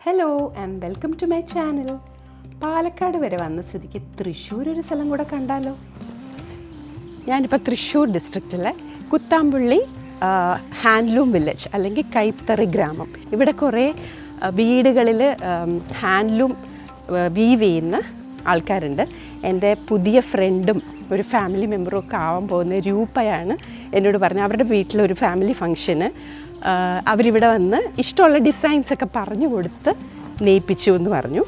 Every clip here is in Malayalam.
Hello and welcome to my channel. Palakkad വരെ വന്ന സ്ഥിതിക്ക് തൃശ്ശൂർ ഒരു സ്ഥലം കൂടെ കണ്ടാലോ? ഞാനിപ്പോൾ തൃശ്ശൂർ ഡിസ്ട്രിക്റ്റിലെ കുത്താമ്പുള്ളി ഹാൻഡ്ലൂം വില്ലേജ് അല്ലെങ്കിൽ കൈത്തറി ഗ്രാമം. ഇവിടെ കുറേ വീടുകളിൽ ഹാൻഡ്ലൂം വീവ് ചെയ്യുന്ന ആൾക്കാരുണ്ട്. എൻ്റെ പുതിയ ഫ്രണ്ടും ഒരു ഫാമിലി മെമ്പറും ഒക്കെ ആവാൻ പോകുന്ന രൂപയാണ് എന്നോട് പറഞ്ഞത്. അവരുടെ വീട്ടിലൊരു ഫാമിലി ഫങ്ഷന് അവരിവിടെ വന്ന് ഇഷ്ടമുള്ള ഡിസൈൻസൊക്കെ പറഞ്ഞു കൊടുത്ത് നെയ്പ്പിച്ചു എന്ന് പറഞ്ഞു.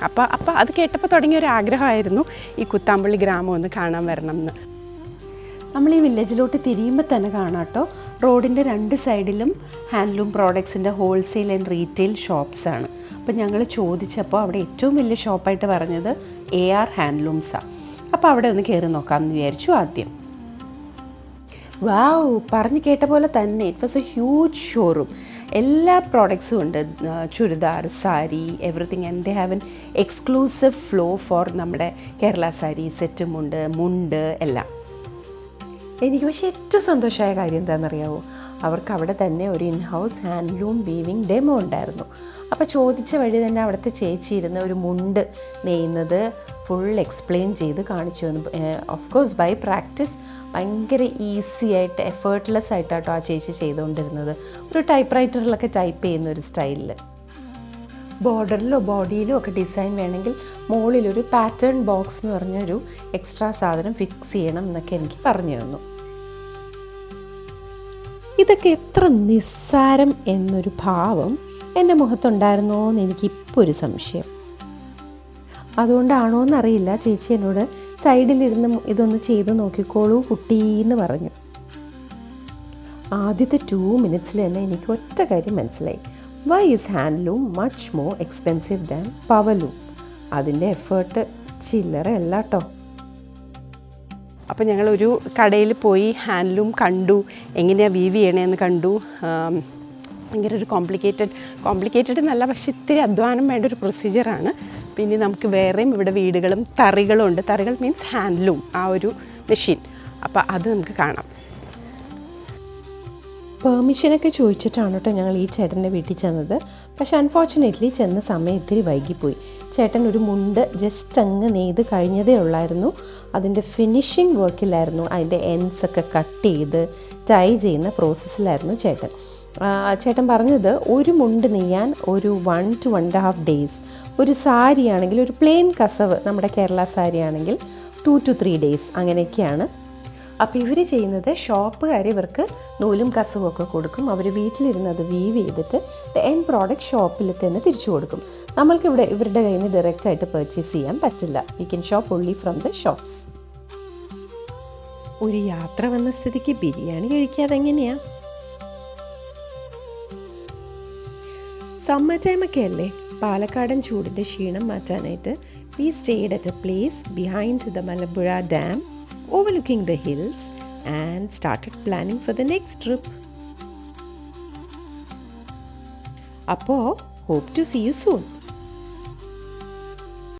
അപ്പോൾ അത് കേട്ടപ്പോൾ തുടങ്ങിയൊരാഗ്രഹമായിരുന്നു ഈ കുത്താമ്പള്ളി ഗ്രാമം ഒന്ന് കാണാൻ വരണം എന്ന്. നമ്മൾ ഈ വില്ലേജിലോട്ട് തിരിയുമ്പോൾ തന്നെ കാണാം കേട്ടോ, റോഡിൻ്റെ രണ്ട് സൈഡിലും ഹാൻഡ്ലൂം പ്രോഡക്ട്സിൻ്റെ ഹോൾസെയിൽ ആൻഡ് റീറ്റെയിൽ ഷോപ്സാണ്. അപ്പോൾ ഞങ്ങൾ ചോദിച്ചപ്പോൾ അവിടെ ഏറ്റവും വലിയ ഷോപ്പായിട്ട് പറഞ്ഞത് AR ഹാൻഡ്ലൂംസാണ്. അപ്പോൾ അവിടെ ഒന്ന് കയറി നോക്കാമെന്ന് വിചാരിച്ചു ആദ്യം. വാവ്, പറഞ്ഞു കേട്ട പോലെ തന്നെ it was a huge showroom. എല്ലാ പ്രോഡക്ട്സും ഉണ്ട്, churidar, sari, everything. And they have an exclusive floor for നമ്മുടെ കേരള സാരി, സെറ്റ് മുണ്ട് എല്ലാം. എനിക്ക് പക്ഷേ ഏറ്റവും സന്തോഷമായ കാര്യം എന്താണെന്നറിയാമോ? അവർക്ക് അവിടെ തന്നെ ഒരു ഇൻഹൗസ് ഹാൻഡ്ലൂം വീവിങ് ഡെമോ ഉണ്ടായിരുന്നു. അപ്പോൾ ചോദിച്ച വഴി തന്നെ അവിടുത്തെ ചേച്ചി ഇരുന്ന് ഒരു മുണ്ട് നെയ്യുന്നത് ഫുൾ എക്സ്പ്ലെയിൻ ചെയ്ത് കാണിച്ചു തന്നു. ഓഫ് കോഴ്സ് ബൈ പ്രാക്ടീസ് ഭയങ്കര ഈസി ആയിട്ട് എഫേർട്ട്ലെസ് ആയിട്ടാട്ടോ ആ ചേച്ചി ചെയ്തുകൊണ്ടിരുന്നത്. ഒരു ടൈപ്പ് റൈറ്ററിലൊക്കെ ടൈപ്പ് ചെയ്യുന്ന ഒരു സ്റ്റൈലിൽ. ബോർഡറിലോ ബോഡിയിലോ ഒക്കെ ഡിസൈൻ വേണമെങ്കിൽ മുകളിലൊരു പാറ്റേൺ ബോക്സ് എന്ന് പറഞ്ഞൊരു എക്സ്ട്രാ സാധനം ഫിക്സ് ചെയ്യണം എന്നൊക്കെ എനിക്ക് പറഞ്ഞു തന്നു. ഇതൊക്കെ എത്ര നിസ്സാരം എന്നൊരു ഭാവം എൻ്റെ മുഖത്തുണ്ടായിരുന്നോ എന്ന് എനിക്കിപ്പോൾ ഒരു സംശയം. അതുകൊണ്ടാണോ എന്നറിയില്ല, ചേച്ചി എന്നോട് സൈഡിലിരുന്ന് ഇതൊന്ന് ചെയ്ത് നോക്കിക്കോളൂ കുട്ടീന്ന് പറഞ്ഞു. ആദ്യത്തെ 2 മിനിറ്റ്സിൽ തന്നെ എനിക്ക് ഒറ്റ കാര്യം മനസ്സിലായി. Why is handloom much more expensive than powerloom? അതിൻ്റെ എഫേർട്ട് ചില്ലറയല്ല കേട്ടോ. അപ്പോൾ ഞങ്ങളൊരു കടയിൽ പോയി ഹാൻഡ്ലൂം കണ്ടു, എങ്ങനെയാണ് വീവ് ചെയ്യണേന്ന് കണ്ടു. ഭയങ്കര ഒരു കോംപ്ലിക്കേറ്റഡ് എന്നല്ല, പക്ഷെ ഇത്തിരി അധ്വാനം വേണ്ട ഒരു പ്രൊസീജിയറാണ്. പിന്നെ നമുക്ക് വേറെയും ഇവിടെ വീടുകളും തറികളും ഉണ്ട്. തറികൾ മീൻസ് ഹാൻഡ്ലൂം, ആ ഒരു മെഷീൻ. അപ്പോൾ അത് നമുക്ക് കാണാം. പെർമിഷനൊക്കെ ചോദിച്ചിട്ടാണ് കേട്ടോ ഞങ്ങൾ ഈ ചേട്ടൻ്റെ വീട്ടിൽ ചെന്നത്. പക്ഷെ അൺഫോർച്ചുനേറ്റ്ലി ചെന്ന സമയം ഇത്തിരി വൈകിപ്പോയി. ചേട്ടൻ ഒരു മുണ്ട് ജസ്റ്റ് അങ്ങ് നെയ്ത് കഴിഞ്ഞതേ ഉള്ളായിരുന്നു. അതിൻ്റെ ഫിനിഷിങ് വർക്കിലായിരുന്നു. അതിൻ്റെ എൻഡ്സൊക്കെ കട്ട് ചെയ്ത് ടൈ ചെയ്യുന്ന പ്രോസസ്സിലായിരുന്നു ചേട്ടൻ. ചേട്ടൻ പറഞ്ഞത് ഒരു മുണ്ട് നെയ്യാൻ ഒരു 1 to 1.5 days. ഒരു സാരി ആണെങ്കിൽ, ഒരു പ്ലെയിൻ കസവ് നമ്മുടെ കേരള സാരി ആണെങ്കിൽ 2 to 3 days അങ്ങനെയൊക്കെയാണ്. അപ്പോൾ ഇവർ ചെയ്യുന്നത്, ഷോപ്പുകാർ ഇവർക്ക് നൂലും കസവും ഒക്കെ കൊടുക്കും. അവർ വീട്ടിലിരുന്ന് അത് വീവ് ചെയ്തിട്ട് എൻഡ് പ്രോഡക്റ്റ് ഷോപ്പിൽ തന്നെ തിരിച്ചു കൊടുക്കും. നമ്മൾക്കിവിടെ ഇവരുടെ കയ്യിൽ നിന്ന് ഡയറക്റ്റായിട്ട് പർച്ചേസ് ചെയ്യാൻ പറ്റില്ല. We can shop only from the shops. ഒരു യാത്ര വന്ന സ്ഥിതിക്ക് ബിരിയാണി കഴിക്കാതെ എങ്ങനെയാണ്? സമ്മർ ടൈമൊക്കെ അല്ലേ, പാലക്കാടൻ ചൂടിൻ്റെ ക്ഷീണം മാറ്റാനായിട്ട് we stayed at a place behind the Malampuzha dam, overlooking the hills, and started planning for the next trip. Appo, hope to see you soon.